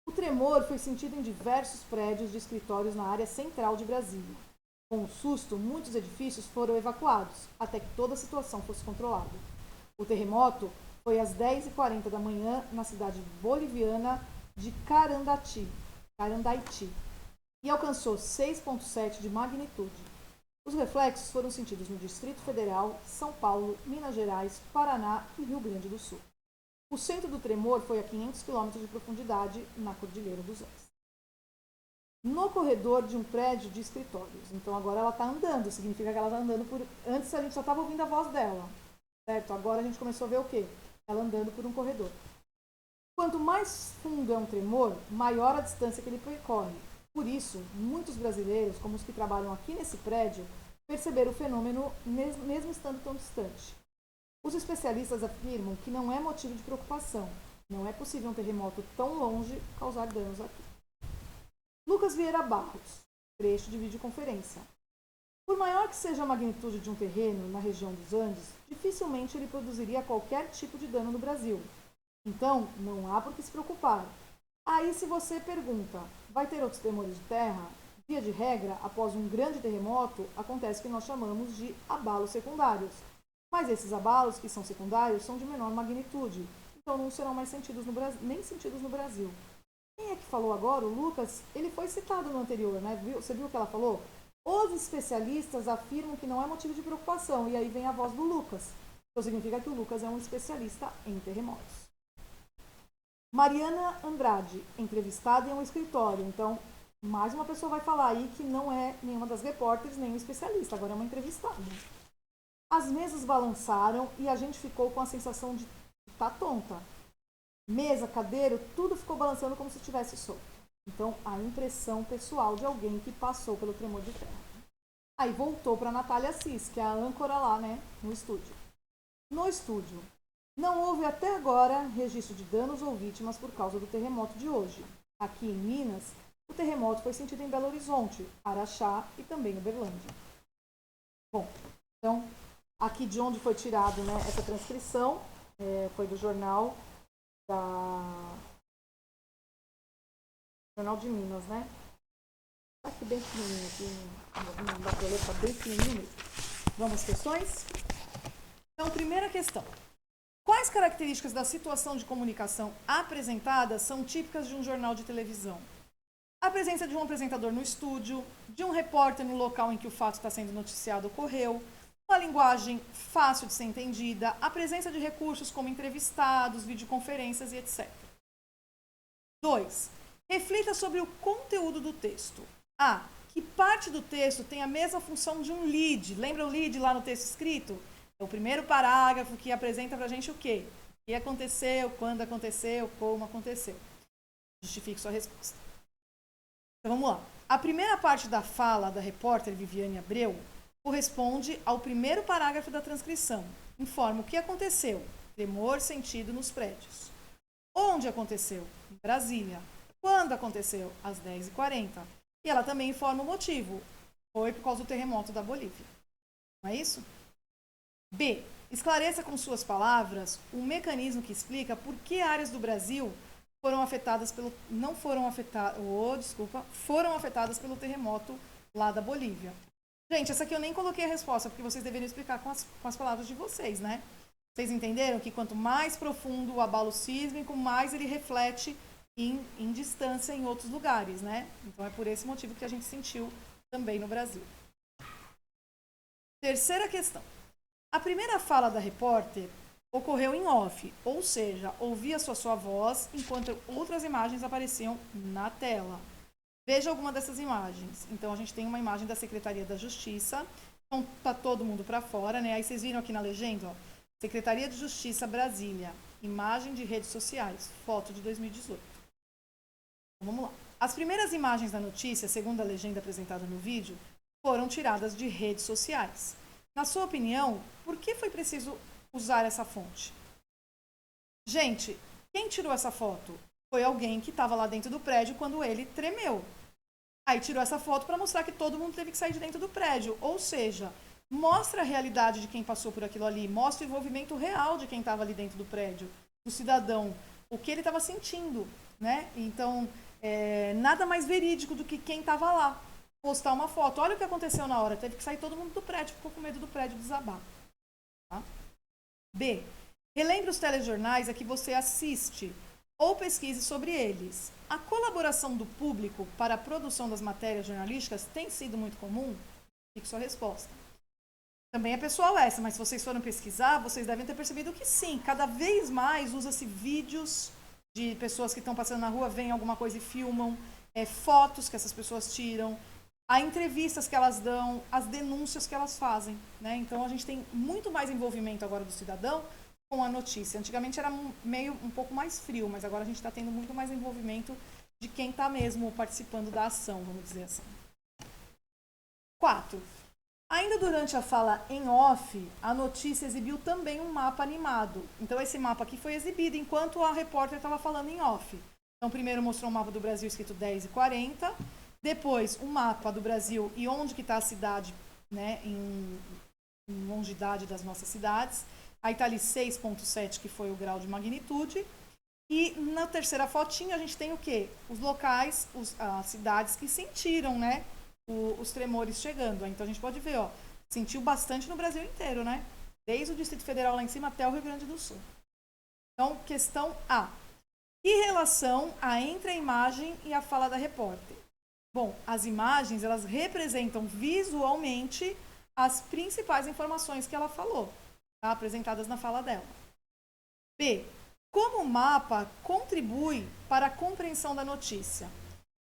O tremor foi sentido em diversos prédios de escritórios na área central de Brasília. Com o susto, muitos edifícios foram evacuados, até que toda a situação fosse controlada. O terremoto foi às 10h40 da manhã na cidade boliviana de Carandaiti, e alcançou 6,7 de magnitude. Os reflexos foram sentidos no Distrito Federal, São Paulo, Minas Gerais, Paraná e Rio Grande do Sul. O centro do tremor foi a 500 km de profundidade na Cordilheira dos Andes. No corredor de um prédio de escritórios. Então agora ela está andando, significa que ela está andando por... Antes a gente só estava ouvindo a voz dela, certo? Agora a gente começou a ver o quê? Ela andando por um corredor. Quanto mais fundo é um tremor, maior a distância que ele percorre. Por isso, muitos brasileiros, como os que trabalham aqui nesse prédio, perceber o fenômeno mesmo estando tão distante. Os especialistas afirmam que não é motivo de preocupação. Não é possível um terremoto tão longe causar danos aqui. Lucas Vieira Barros, trecho de videoconferência. Por maior que seja a magnitude de um terreno na região dos Andes, dificilmente ele produziria qualquer tipo de dano no Brasil. Então, não há por que se preocupar. Aí, se você pergunta, vai ter outros tremores de terra? Via de regra, após um grande terremoto, acontece o que nós chamamos de abalos secundários. Mas esses abalos, que são secundários, são de menor magnitude, então não serão mais sentidos no Brasil, nem sentidos no Brasil. Quem é que falou agora? O Lucas, ele foi citado no anterior, né? Você viu o que ela falou? Os especialistas afirmam que não é motivo de preocupação, e aí vem a voz do Lucas. Então significa que o Lucas é um especialista em terremotos. Mariana Andrade, entrevistada em um escritório. Então, mais uma pessoa vai falar aí que não é nenhuma das repórteres, nem um especialista, agora é uma entrevistada. As mesas balançaram e a gente ficou com a sensação de estar tonta. Mesa, cadeira, tudo ficou balançando como se estivesse solto. Então, a impressão pessoal de alguém que passou pelo tremor de terra. Aí voltou para a Natália Assis, que é a âncora lá, né, no estúdio. No estúdio, não houve até agora registro de danos ou vítimas por causa do terremoto de hoje. Aqui em Minas, o terremoto foi sentido em Belo Horizonte, Araxá e também Uberlândia. Bom, então, aqui de onde foi tirado, né, essa transcrição, foi do jornal Jornal de Minas, né? Tá aqui bem pequenininho, aqui, não dá pra ler, tá bem pequenininho. Vamos às questões? Então, primeira questão. Quais características da situação de comunicação apresentada são típicas de um jornal de televisão? A presença de um apresentador no estúdio, de um repórter no local em que o fato está sendo noticiado ocorreu, uma linguagem fácil de ser entendida, a presença de recursos como entrevistados, videoconferências e etc. 2. Reflita sobre o conteúdo do texto. A. Que parte do texto tem a mesma função de um lead. Lembra o lead lá no texto escrito? É o primeiro parágrafo que apresenta pra gente o quê? O que aconteceu, quando aconteceu, como aconteceu. Justifique sua resposta. Então vamos lá. A primeira parte da fala da repórter Viviane Abreu corresponde ao primeiro parágrafo da transcrição. Informa o que aconteceu. Tremor sentido nos prédios. Onde aconteceu? Em Brasília. Quando aconteceu? Às 10h40. E ela também informa o motivo. Foi por causa do terremoto da Bolívia. Não é isso? B. Esclareça com suas palavras o mecanismo que explica por que áreas do Brasil foram afetadas foram afetadas pelo terremoto lá da Bolívia. Gente, essa aqui eu nem coloquei a resposta, porque vocês deveriam explicar com as palavras de vocês, né? Vocês entenderam que quanto mais profundo o abalo sísmico, mais ele reflete em distância em outros lugares, né? Então é por esse motivo que a gente sentiu também no Brasil. Terceira questão. A primeira fala da repórter ocorreu em off, ou seja, ouvia-se a sua voz enquanto outras imagens apareciam na tela. Veja alguma dessas imagens. Então, a gente tem uma imagem da Secretaria da Justiça. Então, tá todo mundo para fora, né? Aí vocês viram aqui na legenda, ó, Secretaria de Justiça, Brasília. Imagem de redes sociais. Foto de 2018. Então, vamos lá. As primeiras imagens da notícia, segundo a legenda apresentada no vídeo, foram tiradas de redes sociais. Na sua opinião, por que foi preciso usar essa fonte? Gente, quem tirou essa foto? Foi alguém que estava lá dentro do prédio quando ele tremeu. Aí tirou essa foto para mostrar que todo mundo teve que sair de dentro do prédio. Ou seja, mostra a realidade de quem passou por aquilo ali, mostra o envolvimento real de quem estava ali dentro do prédio, do cidadão, o que ele estava sentindo, né? Então, nada mais verídico do que quem estava lá postar uma foto. Olha o que aconteceu na hora, teve que sair todo mundo do prédio, ficou com medo do prédio desabar. Tá? B. Relembre os telejornais a que você assiste ou pesquise sobre eles. A colaboração do público para a produção das matérias jornalísticas tem sido muito comum? Fique sua resposta. Também é pessoal essa, mas se vocês foram pesquisar, vocês devem ter percebido que sim, cada vez mais usa-se vídeos de pessoas que estão passando na rua, veem alguma coisa e filmam, fotos que essas pessoas tiram, há entrevistas que elas dão, as denúncias que elas fazem, né? Então a gente tem muito mais envolvimento agora do cidadão com a notícia. Antigamente era meio um pouco mais frio, mas agora a gente está tendo muito mais envolvimento de quem está mesmo participando da ação, vamos dizer assim. 4. Ainda durante a fala em off, a notícia exibiu também um mapa animado. Então, esse mapa aqui foi exibido enquanto a repórter estava falando em off. Então, primeiro mostrou um mapa do Brasil escrito 10h40, depois um mapa do Brasil e onde que está a cidade, né, em longidade das nossas cidades. Aí está ali 6,7, que foi o grau de magnitude. E na terceira fotinha a gente tem o quê? Os locais, as cidades que sentiram, né, os tremores chegando. Então a gente pode ver, ó, sentiu bastante no Brasil inteiro, né? Desde o Distrito Federal lá em cima até o Rio Grande do Sul. Então, questão A. Que relação há entre a imagem e a fala da repórter? Bom, as imagens, elas representam visualmente as principais informações que ela falou, tá? Apresentadas na fala dela. B. Como o mapa contribui para a compreensão da notícia?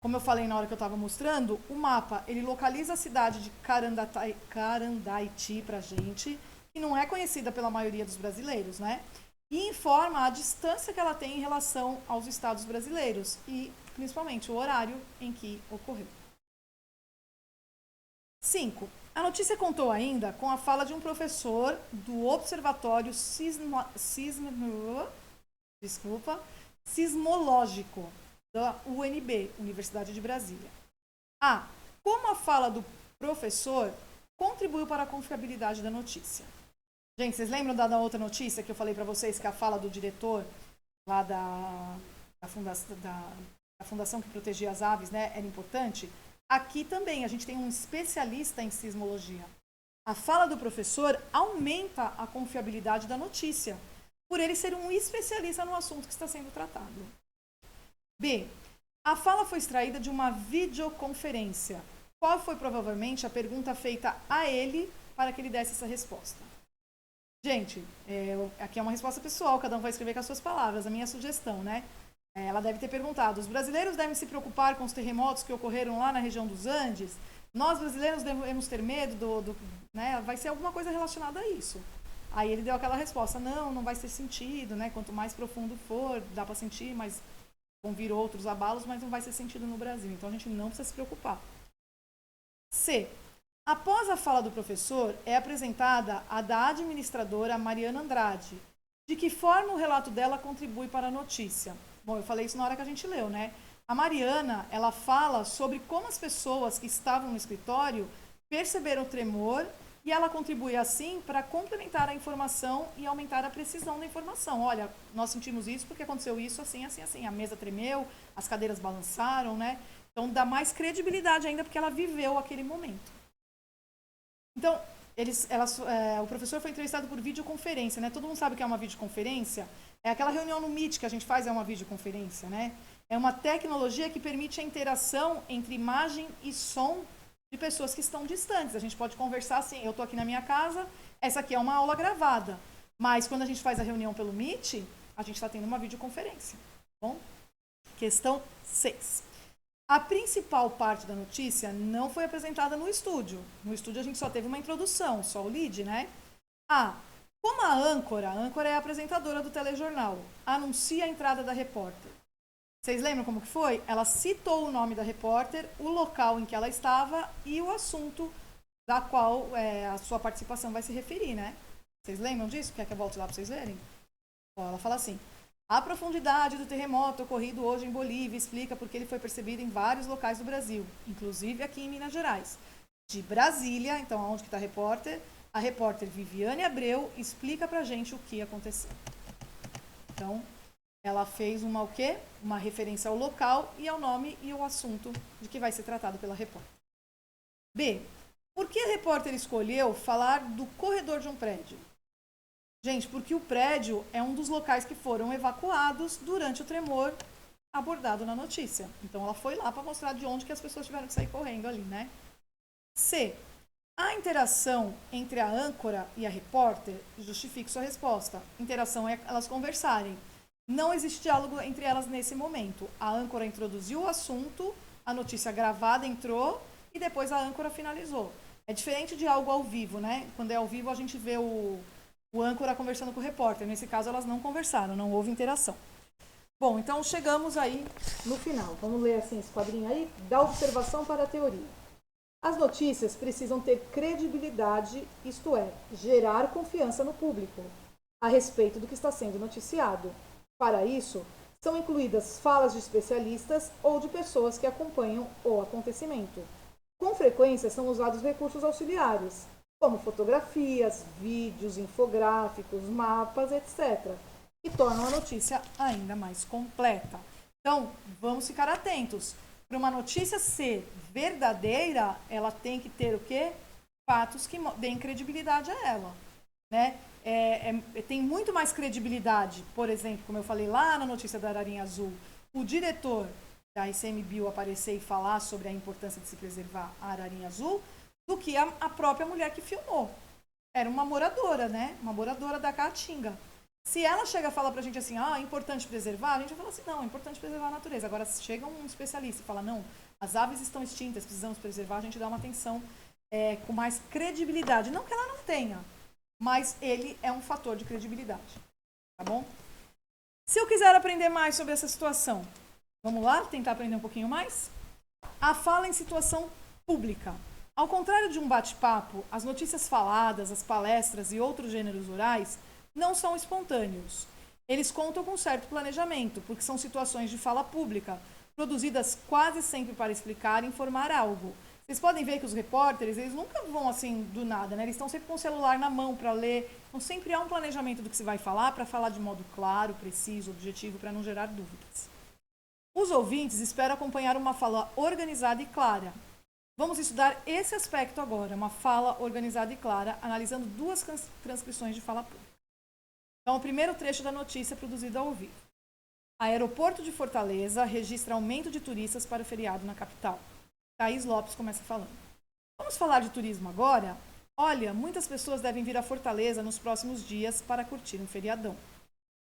Como eu falei na hora que eu estava mostrando, o mapa, ele localiza a cidade de Carandaiti pra gente, que não é conhecida pela maioria dos brasileiros, né? E informa a distância que ela tem em relação aos estados brasileiros e, principalmente, o horário em que ocorreu. 5. A notícia contou ainda com a fala de um professor do Observatório Sismológico da UNB, Universidade de Brasília. A. Como a fala do professor contribuiu para a confiabilidade da notícia? Gente, vocês lembram da outra notícia que eu falei para vocês, que a fala do diretor lá da fundação que protegia as aves, né, era importante? Aqui também a gente tem um especialista em sismologia. A fala do professor aumenta a confiabilidade da notícia, por ele ser um especialista no assunto que está sendo tratado. B. A fala foi extraída de uma videoconferência. Qual foi provavelmente a pergunta feita a ele para que ele desse essa resposta? Gente, aqui é uma resposta pessoal, cada um vai escrever com as suas palavras, a minha sugestão, né? Ela deve ter perguntado: os brasileiros devem se preocupar com os terremotos que ocorreram lá na região dos Andes? Nós, brasileiros, devemos ter medo né? Vai ser alguma coisa relacionada a isso. Aí ele deu aquela resposta: não vai ser sentido, né? Quanto mais profundo for, dá para sentir, mas vão vir outros abalos, mas não vai ser sentido no Brasil. Então a gente não precisa se preocupar. C. Após a fala do professor, é apresentada a da administradora Mariana Andrade. De que forma o relato dela contribui para a notícia? Bom, eu falei isso na hora que a gente leu, né? A Mariana, ela fala sobre como as pessoas que estavam no escritório perceberam o tremor e ela contribui assim para complementar a informação e aumentar a precisão da informação. Olha, nós sentimos isso porque aconteceu isso assim, assim, assim. A mesa tremeu, as cadeiras balançaram, né? Então dá mais credibilidade ainda porque ela viveu aquele momento. Então, o professor foi entrevistado por videoconferência, né? Todo mundo sabe o que é uma videoconferência? É aquela reunião no Meet que a gente faz, é uma videoconferência, né? É uma tecnologia que permite a interação entre imagem e som de pessoas que estão distantes. A gente pode conversar assim: eu estou aqui na minha casa, essa aqui é uma aula gravada. Mas quando a gente faz a reunião pelo Meet, a gente está tendo uma videoconferência. Bom? Questão 6. A principal parte da notícia não foi apresentada no estúdio. No estúdio a gente só teve uma introdução, só o lead, né? A. Como a âncora é a apresentadora do telejornal, anuncia a entrada da repórter. Vocês lembram como que foi? Ela citou o nome da repórter, o local em que ela estava e o assunto da qual a sua participação vai se referir, né? Vocês lembram disso? Quer que eu volte lá para vocês verem? Ó, ela fala assim: a profundidade do terremoto ocorrido hoje em Bolívia explica porque ele foi percebido em vários locais do Brasil, inclusive aqui em Minas Gerais. De Brasília, então onde que está a repórter Viviane Abreu explica pra gente o que aconteceu. Então, ela fez o quê? Uma referência ao local e ao nome e ao assunto de que vai ser tratado pela repórter. B. Por que a repórter escolheu falar do corredor de um prédio? Gente, porque o prédio é um dos locais que foram evacuados durante o tremor abordado na notícia. Então, ela foi lá para mostrar de onde que as pessoas tiveram que sair correndo ali, né? C. A interação entre a âncora e a repórter justifica sua resposta. Interação é elas conversarem. Não existe diálogo entre elas nesse momento. A âncora introduziu o assunto, a notícia gravada entrou e depois a âncora finalizou. É diferente de algo ao vivo, né? Quando é ao vivo, a gente vê o âncora conversando com o repórter. Nesse caso, elas não conversaram, não houve interação. Bom, então chegamos aí no final. Vamos ler assim esse quadrinho aí, da observação para a teoria. As notícias precisam ter credibilidade, isto é, gerar confiança no público a respeito do que está sendo noticiado. Para isso, são incluídas falas de especialistas ou de pessoas que acompanham o acontecimento. Com frequência são usados recursos auxiliares, como fotografias, vídeos, infográficos, mapas, etc., que tornam a notícia ainda mais completa. Então, vamos ficar atentos. Para uma notícia ser verdadeira, ela tem que ter o quê? Fatos que deem credibilidade a ela, né? Tem muito mais credibilidade, por exemplo, como eu falei lá na notícia da Ararinha Azul, o diretor da ICMBio aparecer e falar sobre a importância de se preservar a Ararinha Azul, do que a própria mulher que filmou. Era uma moradora, né? Uma moradora da Caatinga. Se ela chega e fala pra gente assim, é importante preservar, a gente vai falar assim, não, é importante preservar a natureza. Agora, se chega um especialista e fala, não, as aves estão extintas, precisamos preservar, a gente dá uma atenção com mais credibilidade. Não que ela não tenha, mas ele é um fator de credibilidade, tá bom? Se eu quiser aprender mais sobre essa situação, vamos lá, tentar aprender um pouquinho mais? A fala em situação pública. Ao contrário de um bate-papo, as notícias faladas, as palestras e outros gêneros orais não são espontâneos. Eles contam com certo planejamento, porque são situações de fala pública, produzidas quase sempre para explicar e informar algo. Vocês podem ver que os repórteres, eles nunca vão assim do nada, né? Eles estão sempre com o celular na mão para ler. Então sempre há um planejamento do que se vai falar, para falar de modo claro, preciso, objetivo, para não gerar dúvidas. Os ouvintes esperam acompanhar uma fala organizada e clara. Vamos estudar esse aspecto agora, uma fala organizada e clara, analisando duas transcrições de fala pública. Então, o primeiro trecho da notícia é produzido ao vivo. Aeroporto de Fortaleza registra aumento de turistas para o feriado na capital. Thaís Lopes começa falando. Vamos falar de turismo agora? Olha, muitas pessoas devem vir a Fortaleza nos próximos dias para curtir um feriadão.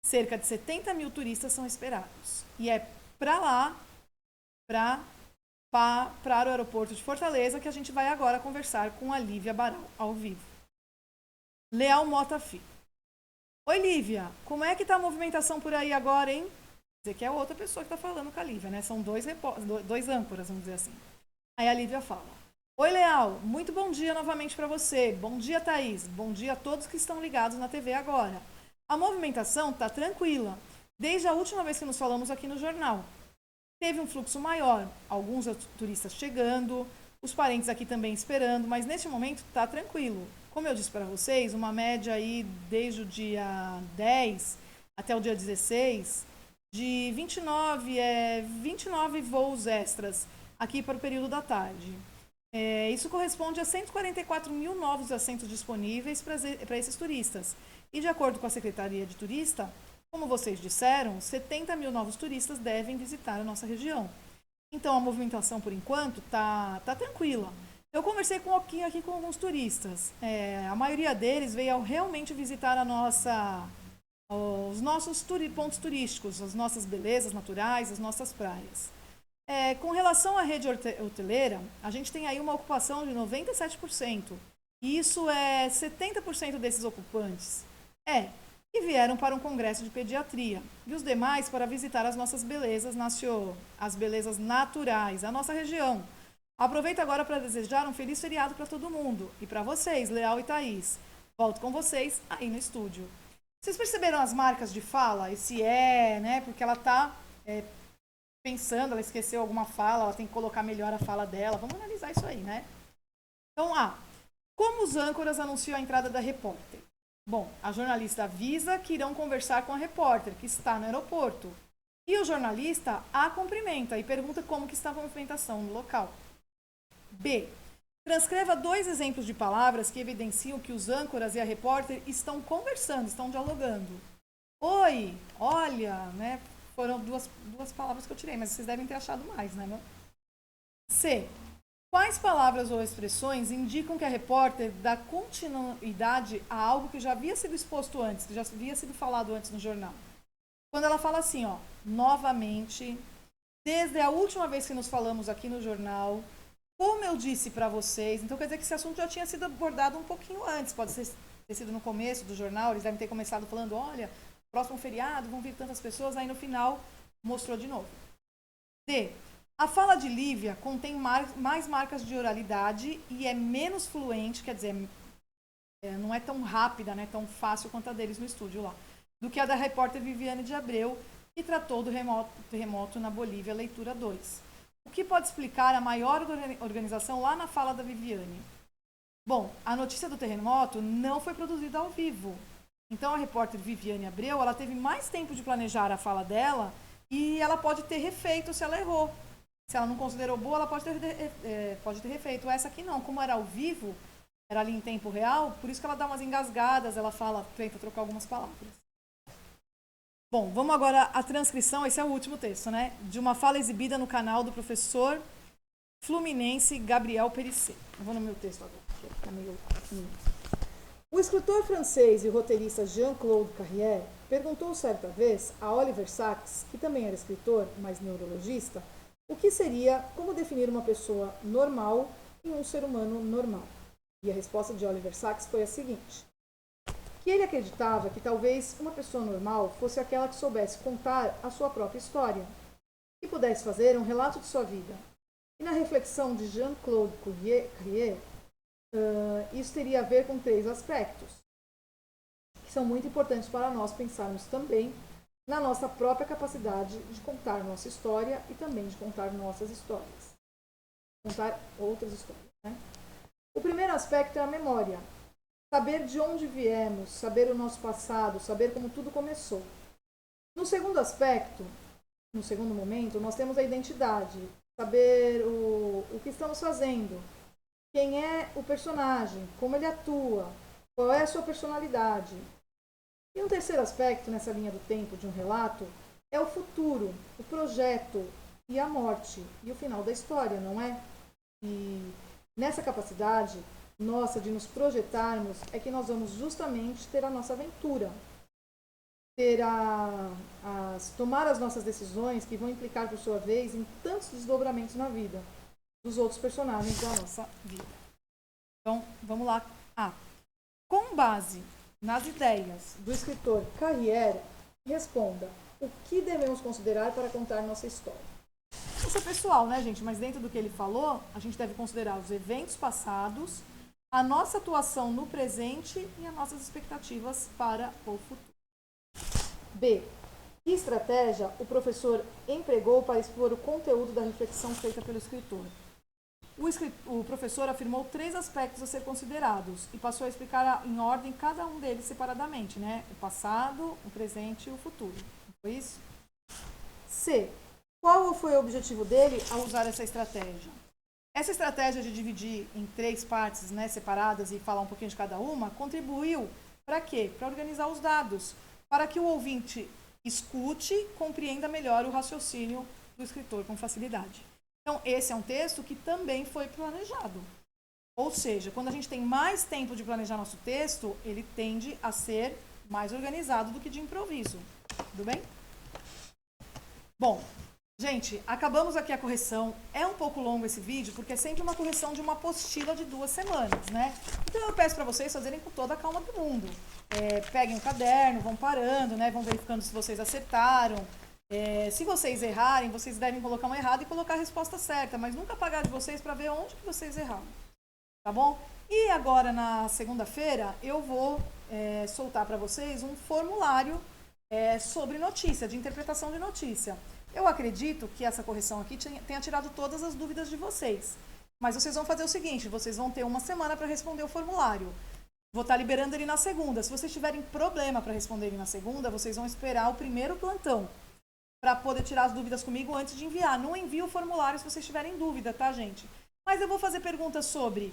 Cerca de 70 mil turistas são esperados. E é para lá, para o aeroporto de Fortaleza, que a gente vai agora conversar com a Lívia Baral, ao vivo. Leal Mota Filho. Oi, Lívia, como é que tá a movimentação por aí agora, hein? Quer dizer que é outra pessoa que tá falando com a Lívia, né? São dois âncoras, vamos dizer assim. Aí a Lívia fala. Oi, Leal, muito bom dia novamente para você. Bom dia, Thaís. Bom dia a todos que estão ligados na TV agora. A movimentação tá tranquila, desde a última vez que nos falamos aqui no jornal. Teve um fluxo maior, alguns turistas chegando, os parentes aqui também esperando, mas neste momento tá tranquilo. Como eu disse para vocês, uma média aí desde o dia 10 até o dia 16 de 29 voos extras aqui para o período da tarde. Isso corresponde a 144 mil novos assentos disponíveis para esses turistas. E de acordo com a Secretaria de Turista, como vocês disseram, 70 mil novos turistas devem visitar a nossa região. Então a movimentação, por enquanto, tá tranquila. Eu conversei um pouquinho aqui com alguns turistas. A maioria deles veio realmente visitar os nossos pontos turísticos, as nossas belezas naturais, as nossas praias. Com relação à rede hoteleira, a gente tem aí uma ocupação de 97%. E isso é 70% desses ocupantes. Que vieram para um congresso de pediatria. E os demais para visitar as nossas belezas, as belezas naturais, a nossa região. Aproveito agora para desejar um feliz feriado para todo mundo. E para vocês, Leal e Thaís. Volto com vocês aí no estúdio. Vocês perceberam as marcas de fala? Esse né? Porque ela está pensando, ela esqueceu alguma fala, ela tem que colocar melhor a fala dela. Vamos analisar isso aí, né? Então, como os âncoras anunciam a entrada da repórter? Bom, a jornalista avisa que irão conversar com a repórter, que está no aeroporto. E o jornalista a cumprimenta e pergunta como que está a movimentação no local. B. Transcreva 2 exemplos de palavras que evidenciam que os âncoras e a repórter estão conversando, estão dialogando. Oi, olha, né? Foram duas palavras que eu tirei, mas vocês devem ter achado mais, né? C. Quais palavras ou expressões indicam que a repórter dá continuidade a algo que já havia sido exposto antes, que já havia sido falado antes no jornal? Quando ela fala assim, novamente, desde a última vez que nos falamos aqui no jornal, como eu disse para vocês, então quer dizer que esse assunto já tinha sido abordado um pouquinho antes, pode ter sido no começo do jornal, eles devem ter começado falando, olha, próximo feriado, vão vir tantas pessoas, aí no final mostrou de novo. D. A fala de Lívia contém mais marcas de oralidade e é menos fluente, quer dizer, não é tão rápida, né, tão fácil quanto a deles no estúdio lá, do que a da repórter Viviane de Abreu, que tratou do terremoto na Bolívia, leitura 2. O que pode explicar a maior organização lá na fala da Viviane? Bom, a notícia do terremoto não foi produzida ao vivo. Então, a repórter Viviane Abreu, ela teve mais tempo de planejar a fala dela e ela pode ter refeito se ela errou. Se ela não considerou boa, ela pode ter refeito. Essa aqui não, como era ao vivo, era ali em tempo real, por isso que ela dá umas engasgadas, ela tenta trocar algumas palavras. Bom, vamos agora à transcrição, esse é o último texto, né? De uma fala exibida no canal do professor fluminense Gabriel Perissé. Eu vou no meu texto agora, que tá meio... O escritor francês e roteirista Jean-Claude Carrière perguntou certa vez a Oliver Sacks, que também era escritor, mas neurologista, o que seria como definir uma pessoa normal e um ser humano normal. E a resposta de Oliver Sacks foi a seguinte: que ele acreditava que talvez uma pessoa normal fosse aquela que soubesse contar a sua própria história, que pudesse fazer um relato de sua vida. E na reflexão de Jean-Claude Carrière, isso teria a ver com 3 aspectos, que são muito importantes para nós pensarmos também na nossa própria capacidade de contar nossa história e também de contar nossas histórias. Contar outras histórias, né? O primeiro aspecto é a memória. Saber de onde viemos, saber o nosso passado, saber como tudo começou. No segundo aspecto, no segundo momento, nós temos a identidade. Saber o que estamos fazendo, quem é o personagem, como ele atua, qual é a sua personalidade. E um terceiro aspecto nessa linha do tempo de um relato é o futuro, o projeto e a morte e o final da história, não é? E nessa capacidade nossa de nos projetarmos é que nós vamos justamente ter a nossa aventura, ter tomar as nossas decisões que vão implicar, por sua vez, em tantos desdobramentos na vida dos outros personagens da nossa vida. Então, vamos lá. Com base nas ideias do escritor Carrière, responda o que devemos considerar para contar nossa história. Isso é pessoal, né, gente? Mas dentro do que ele falou, a gente deve considerar os eventos passados, a nossa atuação no presente e as nossas expectativas para o futuro. B. Que estratégia o professor empregou para expor o conteúdo da reflexão feita pelo escritor? O professor afirmou 3 aspectos a ser considerados e passou a explicar em ordem cada um deles separadamente, né? O passado, o presente e o futuro. Não foi isso? C. Qual foi o objetivo dele ao usar essa estratégia? Essa estratégia de dividir em 3 partes, né, separadas e falar um pouquinho de cada uma, contribuiu para quê? Para organizar os dados, para que o ouvinte escute, compreenda melhor o raciocínio do escritor com facilidade. Então, esse é um texto que também foi planejado. Ou seja, quando a gente tem mais tempo de planejar nosso texto, ele tende a ser mais organizado do que de improviso. Tudo bem? Bom, gente, acabamos aqui a correção. É um pouco longo esse vídeo, porque é sempre uma correção de uma apostila de 2 semanas, né? Então eu peço para vocês fazerem com toda a calma do mundo. Peguem o caderno, vão parando, né? Vão verificando se vocês acertaram. Se vocês errarem, vocês devem colocar uma errada e colocar a resposta certa, mas nunca apagar de vocês para ver onde que vocês erraram. Tá bom? E agora, na segunda-feira, eu vou soltar para vocês um formulário sobre notícia, de interpretação de notícia. Eu acredito que essa correção aqui tenha tirado todas as dúvidas de vocês. Mas vocês vão fazer o seguinte, vocês vão ter uma semana para responder o formulário. Vou estar liberando ele na segunda. Se vocês tiverem problema para responder ele na segunda, vocês vão esperar o primeiro plantão para poder tirar as dúvidas comigo antes de enviar. Não envie o formulário se vocês tiverem dúvida, tá, gente? Mas eu vou fazer perguntas sobre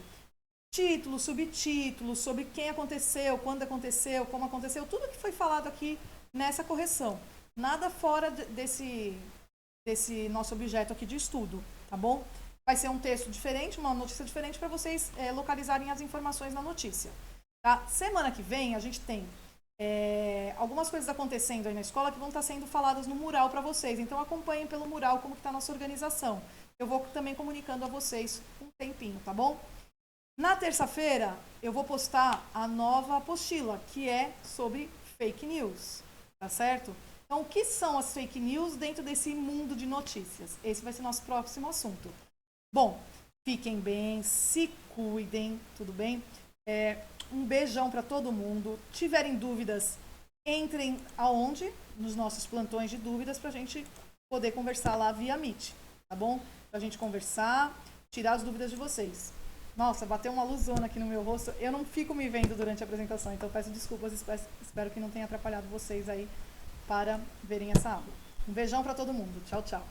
título, subtítulo, sobre quem aconteceu, quando aconteceu, como aconteceu, tudo que foi falado aqui nessa correção. Nada fora desse nosso objeto aqui de estudo, tá bom? Vai ser um texto diferente, uma notícia diferente para vocês localizarem as informações na notícia. Tá? Semana que vem a gente tem algumas coisas acontecendo aí na escola que vão estar sendo faladas no mural para vocês. Então acompanhem pelo mural como está a nossa organização. Eu vou também comunicando a vocês um tempinho, tá bom? Na terça-feira eu vou postar a nova apostila, que é sobre fake news, tá certo? Então, o que são as fake news dentro desse mundo de notícias? Esse vai ser nosso próximo assunto. Bom, fiquem bem, se cuidem, tudo bem? Um beijão para todo mundo. Tiverem dúvidas, entrem aonde? Nos nossos plantões de dúvidas para a gente poder conversar lá via Meet, tá bom? Pra gente conversar, tirar as dúvidas de vocês. Nossa, bateu uma luzona aqui no meu rosto. Eu não fico me vendo durante a apresentação, então peço desculpas, espero que não tenha atrapalhado vocês aí para verem essa aula. Um beijão para todo mundo. Tchau, tchau.